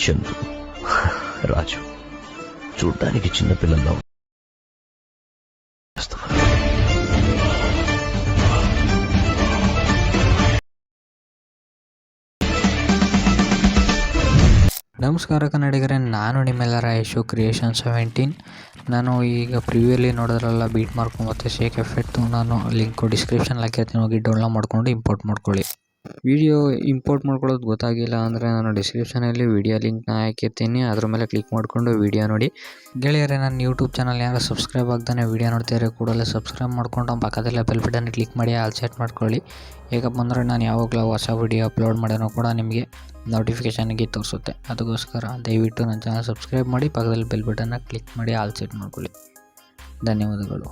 చందు రాజు చూడ్డానికి చిన్నపిల్లల్లో ನಮಸ್ಕಾರ ಕನ್ನಡಿಗರೇ, ನಾನು ನಿಮ್ಮೆಲ್ಲರ ಯಶು ಕ್ರಿಯೇಷನ್ 17. ನಾನು ಈಗ ಪ್ರಿವ್ಯೂಲಿ ನೋಡೋದ್ರಲ್ಲ ಬೀಟ್ ಮಾರ್ಕು ಮತ್ತು ಶೇಕ್ ಎಫೆಕ್ಟು ನಾನು ಲಿಂಕು ಡಿಸ್ಕ್ರಿಪ್ಷನ್ ಹಾಕಿರ್ತೀನಿ, ಹೋಗಿ ಡೌನ್ಲೋಡ್ ಮಾಡ್ಕೊಂಡು ಇಂಪೋರ್ಟ್ ಮಾಡ್ಕೊಳ್ಳಿ. ವಿಡಿಯೋ ಇಂಪೋರ್ಟ್ ಮಾಡ್ಕೊಳ್ಳೋದು ಗೊತ್ತಾಗಿಲ್ಲ ಅಂದರೆ ನಾನು ಡಿಸ್ಕ್ರಿಪ್ಷನಲ್ಲಿ ವಿಡಿಯೋ ಲಿಂಕ್ನ ಹಾಕಿರ್ತೀನಿ, ಅದ್ರ ಮೇಲೆ ಕ್ಲಿಕ್ ಮಾಡಿಕೊಂಡು ವಿಡಿಯೋ ನೋಡಿ. ಗೆಳೆಯರೇ, ನನ್ನ ಯೂಟ್ಯೂಬ್ ಚಾನಲ್ ಯಾರು ಸಬ್ಸ್ಕ್ರೈಬ್ ಆಗ್ತಾನೆ ವಿಡಿಯೋ ನೋಡ್ತಿದ್ದಾರೆ ಕೂಡಲೇ ಸಬ್ಸ್ಕ್ರೈಬ್ ಮಾಡ್ಕೊಂಡು ಪಕ್ಕದಲ್ಲೇ ಬೆಲ್ ಬಟನ್ ಕ್ಲಿಕ್ ಮಾಡಿ ಆಲ್ ಸೆಟ್ ಮಾಡ್ಕೊಳ್ಳಿ. ಹೇಗಪ್ಪ ಅಂದರೆ ನಾನು ಯಾವಾಗಲೂ ಹೊಸ ವಿಡಿಯೋ ಅಪ್ಲೋಡ್ ಮಾಡೋಣ ಕೂಡ ನಿಮಗೆ ನೋಟಿಫಿಕೇಷನ್ಗೆ ತೋರಿಸುತ್ತೆ. ಅದಕ್ಕೋಸ್ಕರ ದಯವಿಟ್ಟು ನನ್ನ ಚಾನಲ್ ಸಬ್ಸ್ಕ್ರೈಬ್ ಮಾಡಿ, ಪಕ್ಕದಲ್ಲಿ ಬೆಲ್ ಬಟನ್ನ ಕ್ಲಿಕ್ ಮಾಡಿ ಆಲ್ ಸೆಟ್ ಮಾಡ್ಕೊಳ್ಳಿ. ಧನ್ಯವಾದಗಳು.